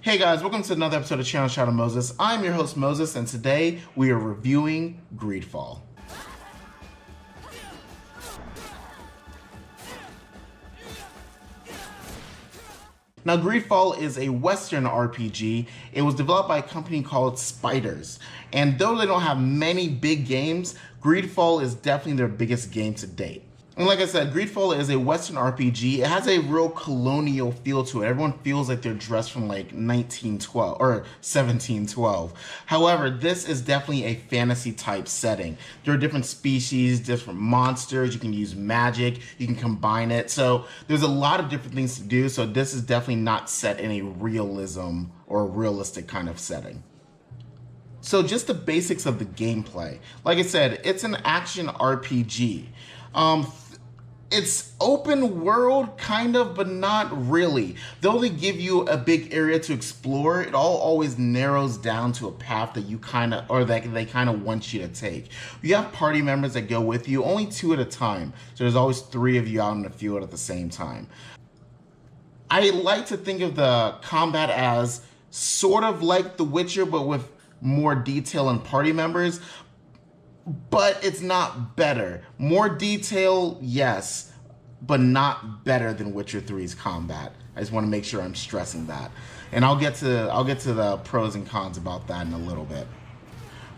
Hey guys, welcome to another episode of Channel Shout of Moses. I'm your host Moses, and today we are reviewing GreedFall. Now, GreedFall is a Western RPG. It was developed by a company called Spiders. And though they don't have many big games, GreedFall is definitely their biggest game to date. And like I said, GreedFall is a Western RPG. It has a real colonial feel to it. Everyone feels like they're dressed from like 1912 or 1712. However, this is definitely a fantasy type setting. There are different species, different monsters. You can use magic. You can combine it. So there's a lot of different things to do. So this is definitely not set in a realism or a realistic kind of setting. So just the basics of the gameplay. Like I said, it's an action RPG. It's open world, kind of, but not really. Though they give you a big area to explore, it all always narrows down to a path that you that they kind of want you to take. You have party members that go with you, only 2 at a time. So there's always 3 of you out in the field at the same time. I like to think of the combat as sort of like The Witcher, but with more detail and party members. But it's not better. More detail, yes, but not better than Witcher 3's combat. I just want to make sure I'm stressing that. And I'll get to the pros and cons about that in a little bit.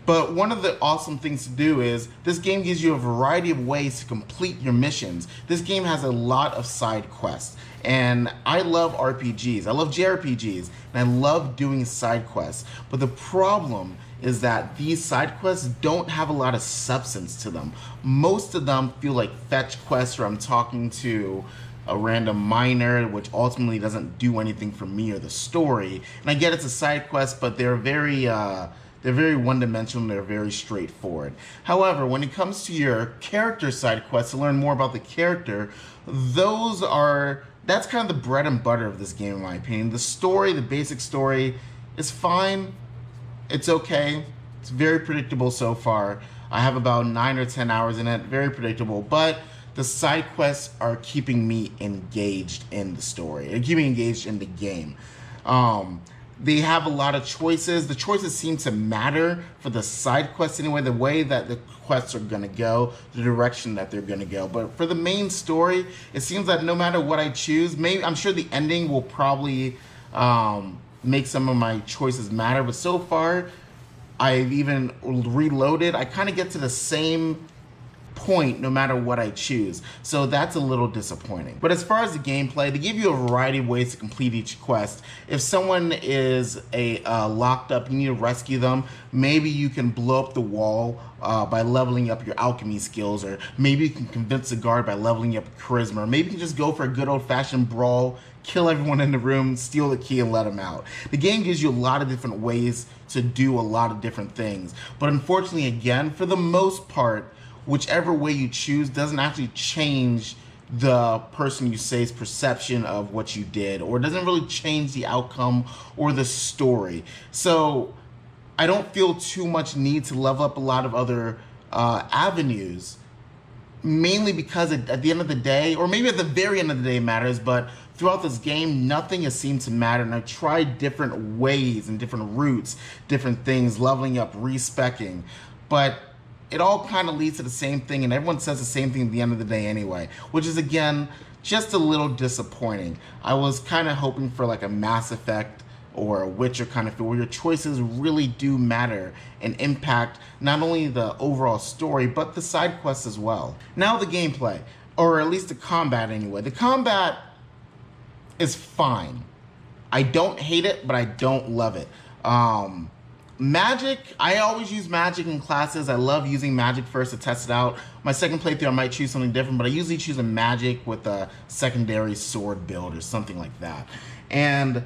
But one of the awesome things to do is this game gives you a variety of ways to complete your missions. This game has a lot of side quests. And I love RPGs. I love JRPGs. And I love doing side quests. But the problem is that these side quests don't have a lot of substance to them. Most of them feel like fetch quests where I'm talking to a random miner, which ultimately doesn't do anything for me or the story. And I get it's a side quest, but they're very one-dimensional, they're very straightforward. However, when it comes to your character side quests to learn more about the character, that's kind of the bread and butter of this game in my opinion. The story, the basic story, is fine. It's okay. It's very predictable so far. I have about 9 or 10 hours in it. Very predictable. But the side quests are keeping me engaged in the story. They're keeping me engaged in the game. They have a lot of choices. The choices seem to matter for the side quests anyway, the way that the quests are going to go, the direction that they're going to go. But for the main story, it seems that no matter what I choose, I'm sure the ending will probably make some of my choices matter. But so far, I've even reloaded. I kind of get to the same point no matter what I choose. So that's a little disappointing. But as far as the gameplay, they give you a variety of ways to complete each quest. If someone is locked up, you need to rescue them, maybe you can blow up the wall by leveling up your alchemy skills, or maybe you can convince the guard by leveling up charisma, or maybe you can just go for a good old-fashioned brawl, kill everyone in the room, steal the key, and let them out. The game gives you a lot of different ways to do a lot of different things. But unfortunately, again, for the most part, whichever way you choose doesn't actually change the person you say's perception of what you did, or doesn't really change the outcome or the story. So I don't feel too much need to level up a lot of other avenues, mainly because at the end of the day, or maybe at the very end of the day it matters, but throughout this game, nothing has seemed to matter. And I've tried different ways and different routes, different things, leveling up, respecking, but it all kind of leads to the same thing, and everyone says the same thing at the end of the day anyway, which is, again, just a little disappointing. I was kind of hoping for like a Mass Effect or a Witcher kind of feel, where your choices really do matter and impact not only the overall story, but the side quests as well. Now the gameplay, or at least the combat anyway. The combat is fine. I don't hate it, but I don't love it. Magic, I always use magic in classes. I love using magic first to test it out. My second playthrough, I might choose something different, but I usually choose a magic with a secondary sword build or something like that. And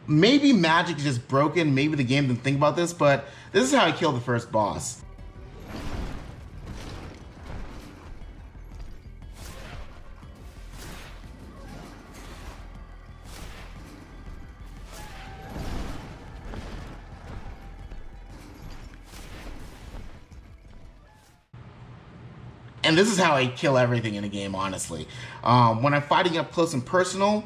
maybe magic is just broken. Maybe the game didn't think about this, but this is how I killed the first boss. And this is how I kill everything in a game, honestly. When I'm fighting up close and personal,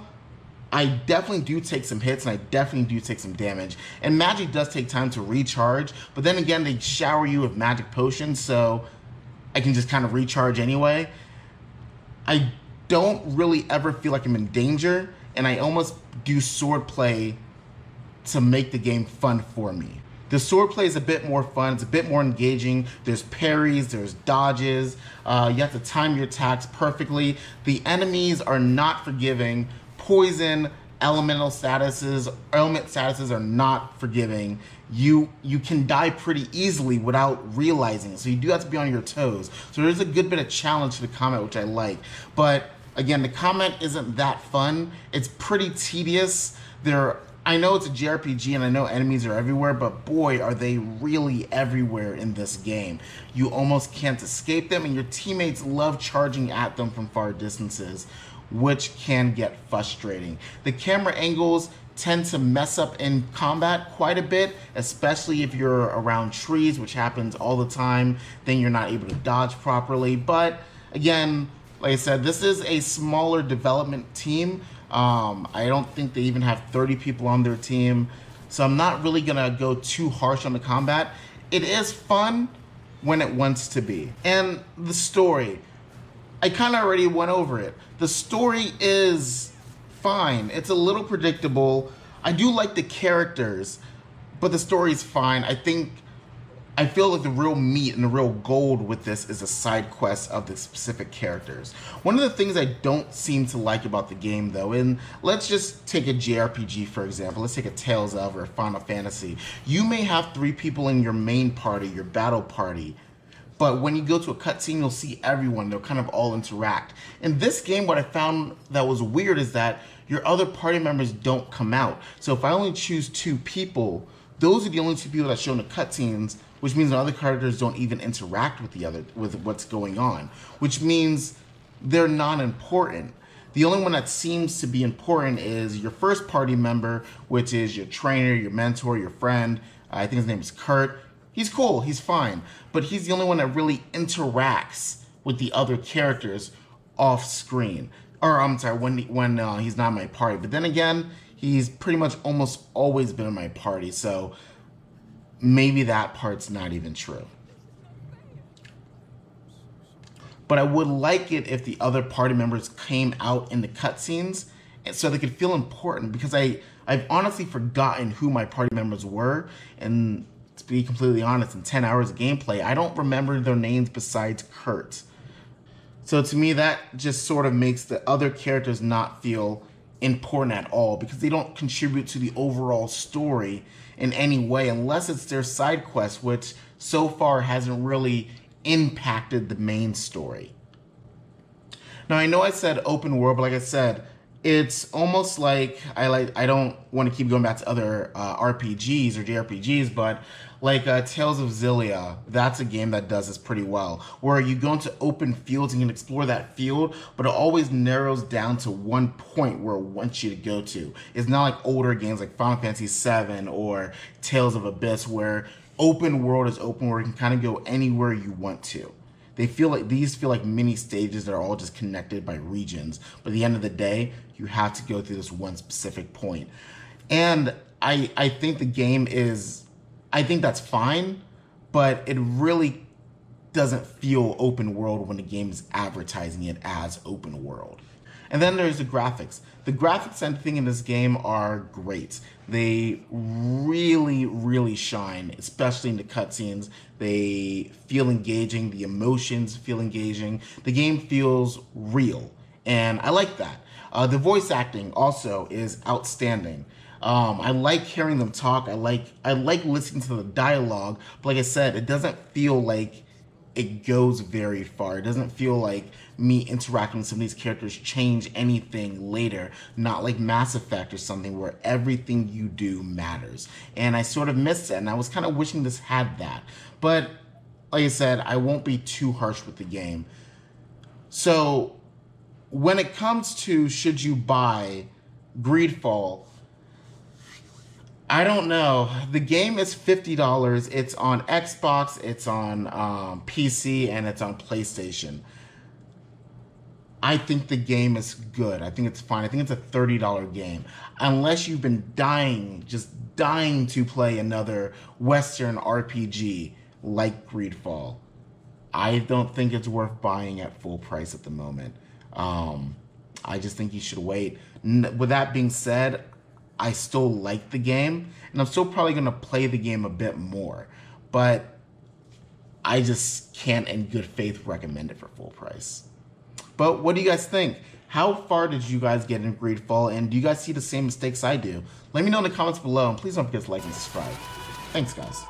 I definitely do take some hits and I definitely do take some damage. And magic does take time to recharge, but then again, they shower you with magic potions, so I can just kind of recharge anyway. I don't really ever feel like I'm in danger, and I almost do sword play to make the game fun for me. The sword play is a bit more fun, it's a bit more engaging. There's parries, there's dodges, you have to time your attacks perfectly. The enemies are not forgiving. Poison, element statuses are not forgiving. You can die pretty easily without realizing it, so you do have to be on your toes. So there's a good bit of challenge to the combat, which I like. But again, the combat isn't that fun. It's pretty tedious. I know it's a JRPG and I know enemies are everywhere, but boy, are they really everywhere in this game. You almost can't escape them, and your teammates love charging at them from far distances, which can get frustrating. The camera angles tend to mess up in combat quite a bit, especially if you're around trees, which happens all the time. Then you're not able to dodge properly. But again, like I said, this is a smaller development team. I don't think they even have 30 people on their team, so I'm not really gonna go too harsh on the combat. It is fun when it wants to be. And the story, I kind of already went over it. The story is fine. It's a little predictable. I do like the characters, but the story is fine. I feel like the real meat and the real gold with this is the side quests of the specific characters. One of the things I don't seem to like about the game, though, and let's just take a JRPG for example. Let's take a Tales of or a Final Fantasy. You may have 3 people in your main party, your battle party, but when you go to a cutscene, you'll see everyone. They'll kind of all interact. In this game, what I found that was weird is that your other party members don't come out. So if I only choose 2 people, those are the only 2 people that show in the cutscenes, which means the other characters don't even interact with what's going on, which means they're non-important. The only one that seems to be important is your first party member, which is your trainer, your mentor, your friend. I think his name is Kurt. He's cool, he's fine, but he's the only one that really interacts with the other characters off screen. Or I'm sorry, when he's not in my party. But then again, he's pretty much almost always been in my party, so maybe that part's not even true. But I would like it if the other party members came out in the cutscenes so they could feel important, because I've honestly forgotten who my party members were, and to be completely honest, in 10 hours of gameplay, I don't remember their names besides Kurt. So to me, that just sort of makes the other characters not feel important at all, because they don't contribute to the overall story in any way, unless it's their side quest, which so far hasn't really impacted the main story. Now, I know I said open world, but like I said, it's almost like I don't want to keep going back to other RPGs or JRPGs, but like Tales of Xillia, that's a game that does this pretty well, where you go into open fields and you can explore that field, but it always narrows down to one point where it wants you to go to. It's not like older games like Final Fantasy VII or Tales of Abyss, where open world is open, where you can kind of go anywhere you want to. These feel like mini stages that are all just connected by regions. But at the end of the day, you have to go through this one specific point. And I think the game is, I think that's fine, but it really doesn't feel open world when the game is advertising it as open world. And then there's the graphics. The graphics and everything in this game are great. They really, really shine, especially in the cutscenes. They feel engaging. The emotions feel engaging. The game feels real, and I like that. The voice acting also is outstanding. I like hearing them talk. I like listening to the dialogue. But like I said, it doesn't feel like it goes very far. It doesn't feel like me interacting with some of these characters change anything later. Not like Mass Effect or something where everything you do matters. And I sort of missed it, and I was kind of wishing this had that. But like I said, I won't be too harsh with the game. So when it comes to should you buy GreedFall, I don't know. The game is $50. It's on Xbox, it's on PC, and it's on PlayStation. I think the game is good. I think it's fine. I think it's a $30 game. Unless you've been dying, just dying to play another Western RPG like GreedFall, I don't think it's worth buying at full price at the moment. I just think you should wait. With that being said, I still like the game, and I'm still probably going to play the game a bit more. But I just can't in good faith recommend it for full price. But what do you guys think? How far did you guys get in GreedFall, and do you guys see the same mistakes I do? Let me know in the comments below, and please don't forget to like and subscribe. Thanks, guys.